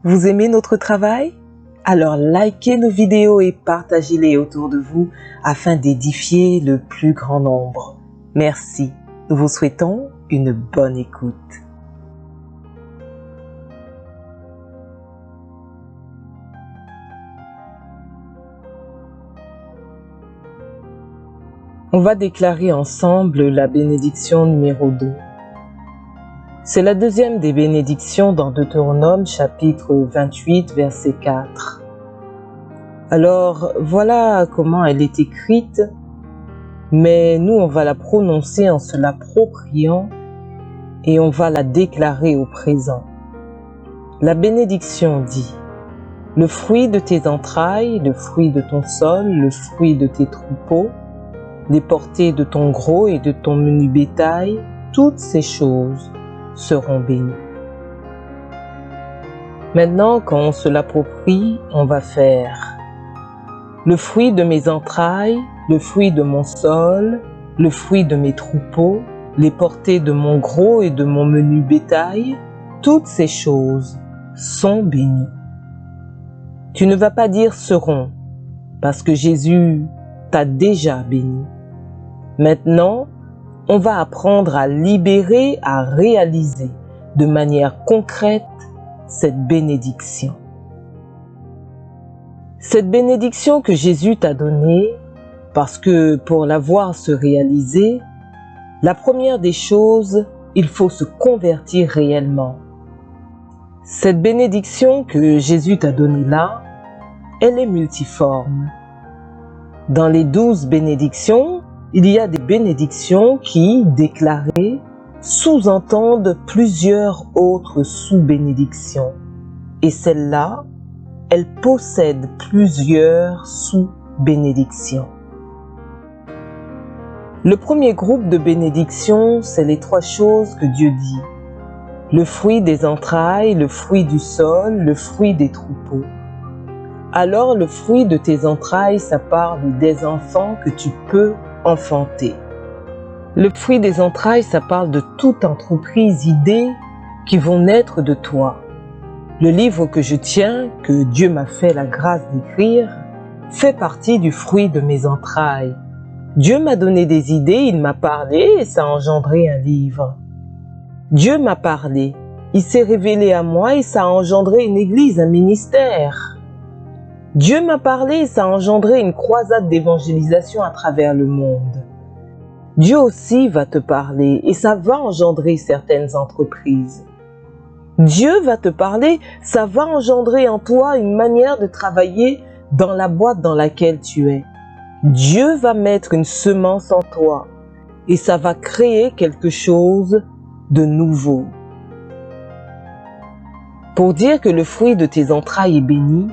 Vous aimez notre travail? Alors likez nos vidéos et partagez-les autour de vous afin d'édifier le plus grand nombre. Merci. Nous vous souhaitons une bonne écoute. On va déclarer ensemble la bénédiction numéro 2. C'est la deuxième des bénédictions dans Deutéronome chapitre 28 verset 4. Alors voilà comment elle est écrite, mais nous on va la prononcer en se l'appropriant et on va la déclarer au présent. La bénédiction dit: le fruit de tes entrailles, le fruit de ton sol, le fruit de tes troupeaux, les portées de ton gros et de ton menu bétail, toutes ces choses seront bénies. Maintenant, quand on se l'approprie, on va faire le fruit de mes entrailles, le fruit de mon sol, le fruit de mes troupeaux, les portées de mon gros et de mon menu bétail, toutes ces choses sont bénies. Tu ne vas pas dire seront, parce que Jésus t'a déjà béni. Maintenant, on va apprendre à libérer, à réaliser de manière concrète cette bénédiction. Cette bénédiction que Jésus t'a donnée, parce que pour la voir se réaliser, la première des choses, il faut se convertir réellement. Cette bénédiction que Jésus t'a donnée là, elle est multiforme. Dans les 12 bénédictions, il y a des bénédictions qui, déclarées, sous-entendent plusieurs autres sous-bénédictions. Et celle-là, elle possède plusieurs sous-bénédictions. Le premier groupe de bénédictions, c'est les 3 choses que Dieu dit. Le fruit des entrailles, le fruit du sol, le fruit des troupeaux. Alors le fruit de tes entrailles, ça parle des enfants que tu peux enfanter. Le fruit des entrailles, ça parle de toute entreprise, idée qui vont naître de toi. Le livre que je tiens, que Dieu m'a fait la grâce d'écrire, fait partie du fruit de mes entrailles. Dieu m'a donné des idées, il m'a parlé et ça a engendré un livre. Dieu m'a parlé, il s'est révélé à moi et ça a engendré une église, un ministère. Dieu m'a parlé et ça a engendré une croisade d'évangélisation à travers le monde. Dieu aussi va te parler et ça va engendrer certaines entreprises. Dieu va te parler, ça va engendrer en toi une manière de travailler dans la boîte dans laquelle tu es. Dieu va mettre une semence en toi et ça va créer quelque chose de nouveau. Pour dire que le fruit de tes entrailles est béni,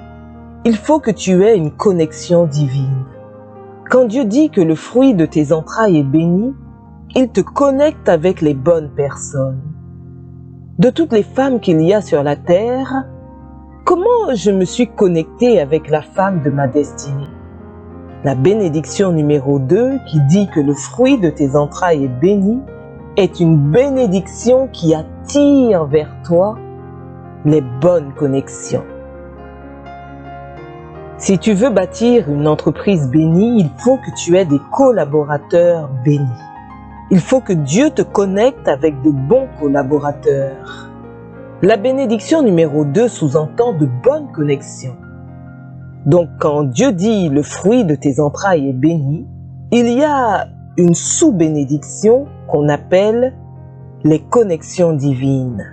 il faut que tu aies une connexion divine. Quand Dieu dit que le fruit de tes entrailles est béni, il te connecte avec les bonnes personnes. De toutes les femmes qu'il y a sur la terre, comment je me suis connectée avec la femme de ma destinée? La bénédiction numéro 2 qui dit que le fruit de tes entrailles est béni est une bénédiction qui attire vers toi les bonnes connexions. Si tu veux bâtir une entreprise bénie, il faut que tu aies des collaborateurs bénis. Il faut que Dieu te connecte avec de bons collaborateurs. La bénédiction numéro 2 sous-entend de bonnes connexions. Donc quand Dieu dit le fruit de tes entrailles est béni, il y a une sous-bénédiction qu'on appelle les connexions divines.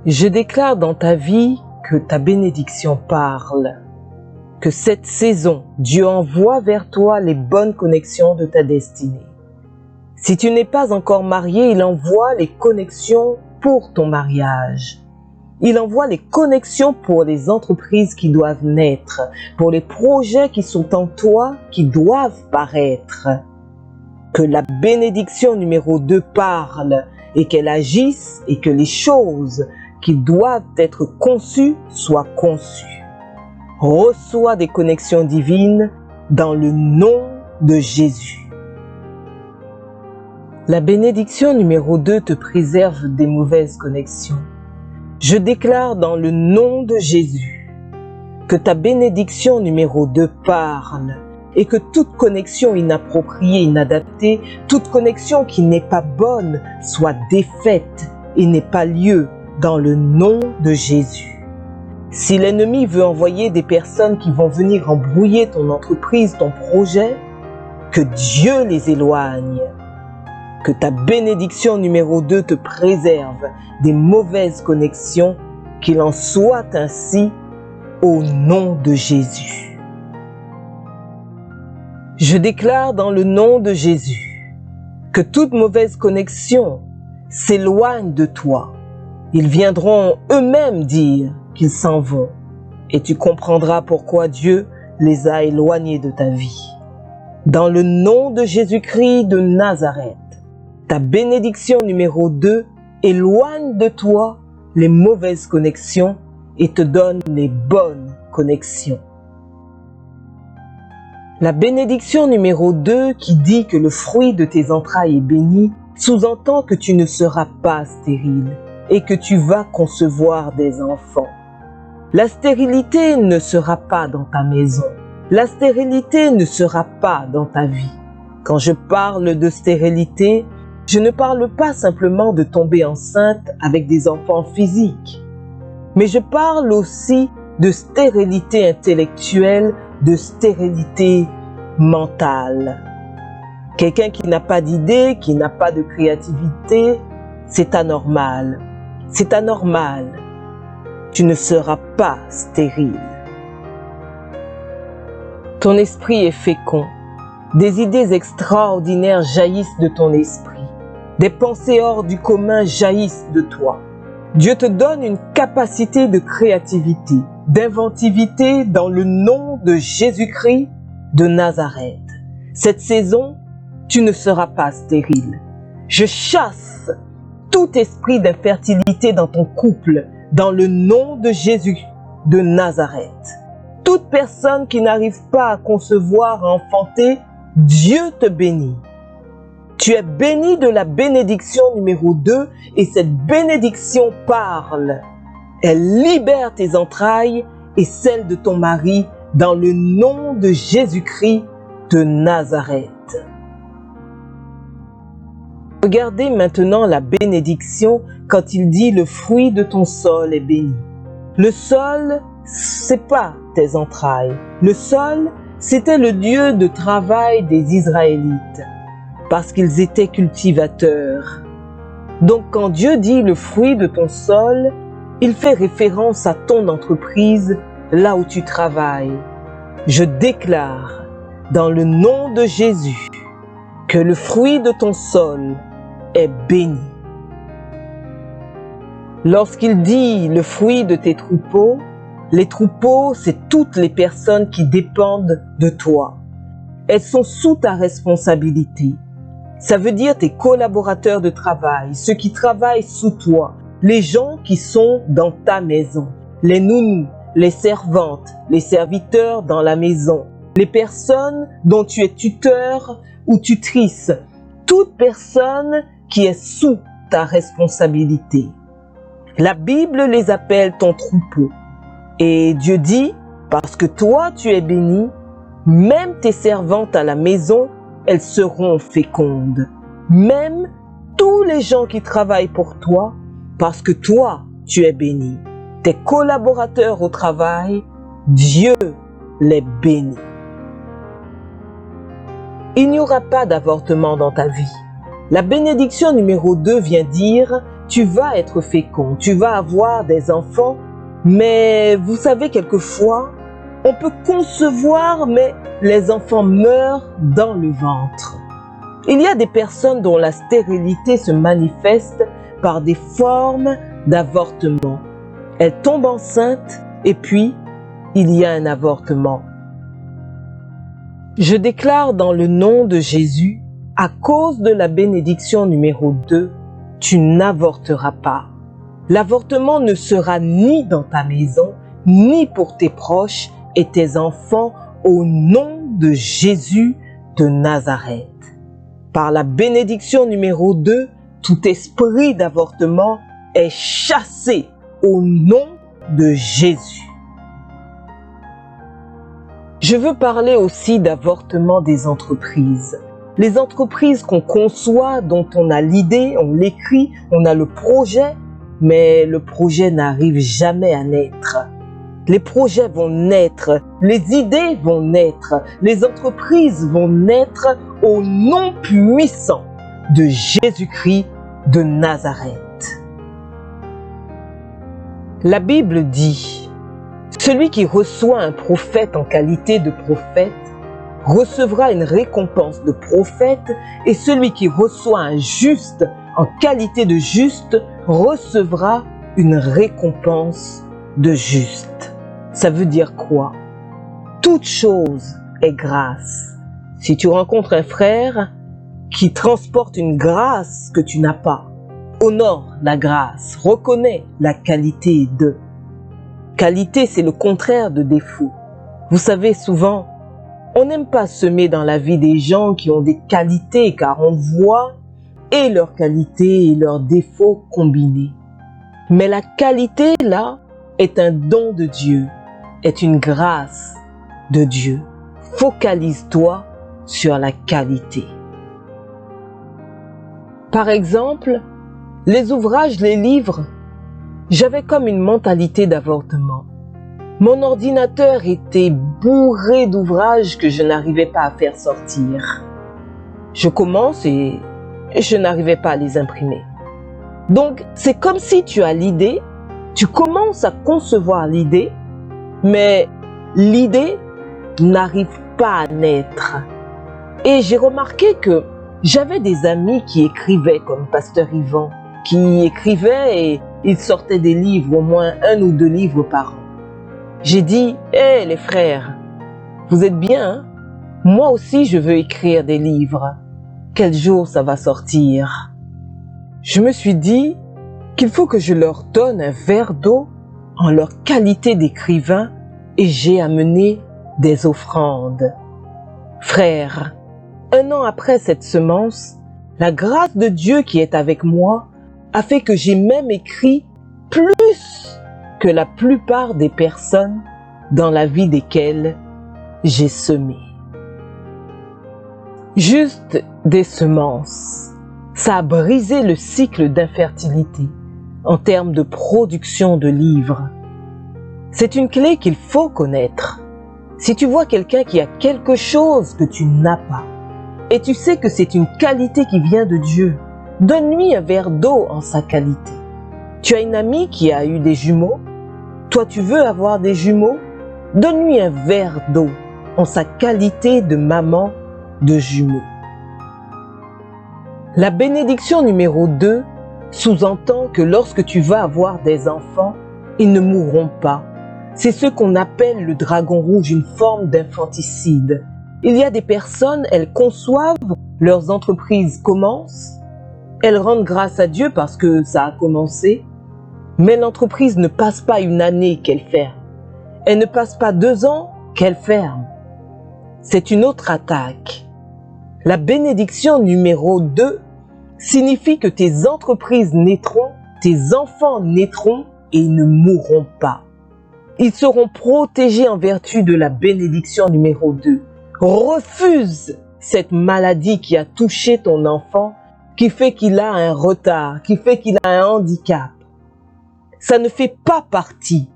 Je déclare dans ta vie que ta bénédiction parle, que cette saison, Dieu envoie vers toi les bonnes connexions de ta destinée. Si tu n'es pas encore marié, il envoie les connexions pour ton mariage. Il envoie les connexions pour les entreprises qui doivent naître, pour les projets qui sont en toi, qui doivent paraître. Que la bénédiction numéro 2 parle et qu'elle agisse et que les choses qui doivent être conçues soient conçues. Reçois des connexions divines dans le nom de Jésus. La bénédiction numéro 2 te préserve des mauvaises connexions. Je déclare dans le nom de Jésus que ta bénédiction numéro 2 parle et que toute connexion inappropriée, inadaptée, toute connexion qui n'est pas bonne soit défaite et n'ait pas lieu dans le nom de Jésus. Si l'ennemi veut envoyer des personnes qui vont venir embrouiller ton entreprise, ton projet, que Dieu les éloigne. Que ta bénédiction numéro 2 te préserve des mauvaises connexions, qu'il en soit ainsi au nom de Jésus. Je déclare dans le nom de Jésus que toute mauvaise connexion s'éloigne de toi. Ils viendront eux-mêmes dire qu'ils s'en vont et tu comprendras pourquoi Dieu les a éloignés de ta vie. Dans le nom de Jésus-Christ de Nazareth, ta bénédiction numéro 2 éloigne de toi les mauvaises connexions et te donne les bonnes connexions. La bénédiction numéro 2 qui dit que le fruit de tes entrailles est béni sous-entend que tu ne seras pas stérile et que tu vas concevoir des enfants. La stérilité ne sera pas dans ta maison. La stérilité ne sera pas dans ta vie. Quand je parle de stérilité, je ne parle pas simplement de tomber enceinte avec des enfants physiques, mais je parle aussi de stérilité intellectuelle, de stérilité mentale. Quelqu'un qui n'a pas d'idée, qui n'a pas de créativité, c'est anormal. C'est anormal. Tu ne seras pas stérile. Ton esprit est fécond. Des idées extraordinaires jaillissent de ton esprit. Des pensées hors du commun jaillissent de toi. Dieu te donne une capacité de créativité, d'inventivité dans le nom de Jésus-Christ de Nazareth. Cette saison, tu ne seras pas stérile. Je chasse tout esprit d'infertilité dans ton couple, dans le nom de Jésus de Nazareth. Toute personne qui n'arrive pas à concevoir, à enfanter, Dieu te bénit. Tu es béni de la bénédiction numéro 2 et cette bénédiction parle. Elle libère tes entrailles et celles de ton mari dans le nom de Jésus-Christ de Nazareth. Regardez maintenant la bénédiction quand il dit le fruit de ton sol est béni. Le sol, c'est pas tes entrailles. Le sol, c'était le Dieu de travail des Israélites, parce qu'ils étaient cultivateurs. Donc quand Dieu dit le fruit de ton sol, il fait référence à ton entreprise, là où tu travailles. Je déclare, dans le nom de Jésus, que le fruit de ton sol est béni. Lorsqu'il dit le fruit de tes troupeaux, les troupeaux, c'est toutes les personnes qui dépendent de toi. Elles sont sous ta responsabilité. Ça veut dire tes collaborateurs de travail, ceux qui travaillent sous toi, les gens qui sont dans ta maison, les nounous, les servantes, les serviteurs dans la maison, les personnes dont tu es tuteur ou tutrice, toute personne qui est sous ta responsabilité. La Bible les appelle ton troupeau. Et Dieu dit, parce que toi tu es béni, même tes servantes à la maison, elles seront fécondes. Même tous les gens qui travaillent pour toi, parce que toi tu es béni. Tes collaborateurs au travail, Dieu les bénit. Il n'y aura pas d'avortement dans ta vie. La bénédiction numéro 2 vient dire, tu vas être fécond, tu vas avoir des enfants, mais vous savez, quelquefois, on peut concevoir, mais les enfants meurent dans le ventre. Il y a des personnes dont la stérilité se manifeste par des formes d'avortement. Elles tombent enceintes et puis il y a un avortement. Je déclare dans le nom de Jésus, à cause de la bénédiction numéro 2, tu n'avorteras pas. L'avortement ne sera ni dans ta maison, ni pour tes proches et tes enfants au nom de Jésus de Nazareth. Par la bénédiction numéro 2, tout esprit d'avortement est chassé au nom de Jésus. Je veux parler aussi d'avortement des entreprises. Les entreprises qu'on conçoit, dont on a l'idée, on l'écrit, on a le projet, mais le projet n'arrive jamais à naître. Les projets vont naître, les idées vont naître, les entreprises vont naître au nom puissant de Jésus-Christ de Nazareth. La Bible dit: celui qui reçoit un prophète en qualité de prophète recevra une récompense de prophète, et celui qui reçoit un juste en qualité de juste recevra une récompense de juste. Ça veut dire quoi? Toute chose est grâce. Si tu rencontres un frère qui transporte une grâce que tu n'as pas, honore la grâce, reconnais la qualité de. Qualité, c'est le contraire de défaut. Vous savez, souvent, on n'aime pas semer dans la vie des gens qui ont des qualités, car on voit et leurs qualités et leurs défauts combinés. Mais la qualité, là, est un don de Dieu, est une grâce de Dieu. Focalise-toi sur la qualité. Par exemple, les ouvrages, les livres, j'avais comme une mentalité d'avortement. Mon ordinateur était bourré d'ouvrages que je n'arrivais pas à faire sortir. Je commence et je n'arrivais pas à les imprimer. Donc, c'est comme si tu as l'idée, tu commences à concevoir l'idée, mais l'idée n'arrive pas à naître. Et j'ai remarqué que j'avais des amis qui écrivaient, comme Pasteur Yvan, qui écrivaient et ils sortaient des livres, au moins 1 ou 2 livres par an. J'ai dit: hé les frères, vous êtes bien, hein? Moi aussi je veux écrire des livres. Quel jour ça va sortir? Je me suis dit qu'il faut que je leur donne un verre d'eau en leur qualité d'écrivain, et j'ai amené des offrandes. Frères, 1 an après cette semence, la grâce de Dieu qui est avec moi a fait que j'ai même écrit plus que la plupart des personnes dans la vie desquelles j'ai semé. Juste des semences, ça a brisé le cycle d'infertilité en termes de production de livres. C'est une clé qu'il faut connaître. Si tu vois quelqu'un qui a quelque chose que tu n'as pas, et tu sais que c'est une qualité qui vient de Dieu, donne-lui un verre d'eau en sa qualité. Tu as une amie qui a eu des jumeaux, toi tu veux avoir des jumeaux, donne-lui un verre d'eau en sa qualité de maman de jumeaux. La bénédiction numéro 2 sous-entend que lorsque tu vas avoir des enfants, ils ne mourront pas. C'est ce qu'on appelle le dragon rouge, une forme d'infanticide. Il y a des personnes, elles conçoivent, leurs entreprises commencent, elles rendent grâce à Dieu parce que ça a commencé, mais l'entreprise ne passe pas 1 année qu'elle ferme. Elle ne passe pas 2 ans qu'elle ferme. C'est une autre attaque. La bénédiction numéro 2 signifie que tes entreprises naîtront, tes enfants naîtront et ils ne mourront pas. Ils seront protégés en vertu de la bénédiction numéro 2. Refuse cette maladie qui a touché ton enfant, qui fait qu'il a un retard, qui fait qu'il a un handicap. Ça ne fait pas partie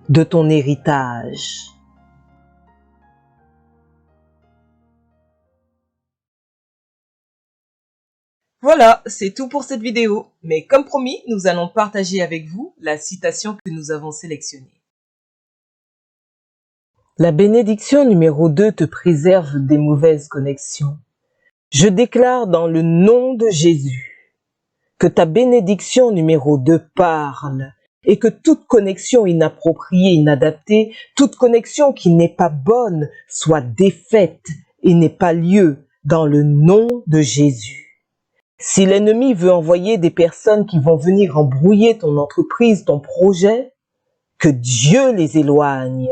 de ton héritage. Voilà, c'est tout pour cette vidéo. Mais comme promis, nous allons partager avec vous la citation que nous avons sélectionnée. La bénédiction numéro 2 te préserve des mauvaises connexions. Je déclare dans le nom de Jésus que ta bénédiction numéro 2 parle et que toute connexion inappropriée, inadaptée, toute connexion qui n'est pas bonne soit défaite et n'ait pas lieu dans le nom de Jésus. Si l'ennemi veut envoyer des personnes qui vont venir embrouiller ton entreprise, ton projet, que Dieu les éloigne.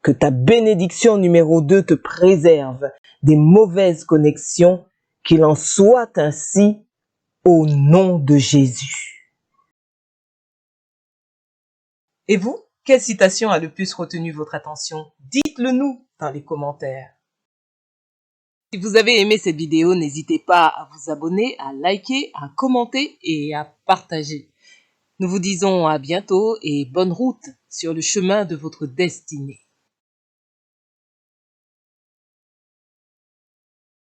Que ta bénédiction numéro 2 te préserve des mauvaises connexions, qu'il en soit ainsi au nom de Jésus. Et vous, quelle citation a le plus retenu votre attention? Dites-le nous dans les commentaires. Si vous avez aimé cette vidéo, n'hésitez pas à vous abonner, à liker, à commenter et à partager. Nous vous disons à bientôt et bonne route sur le chemin de votre destinée.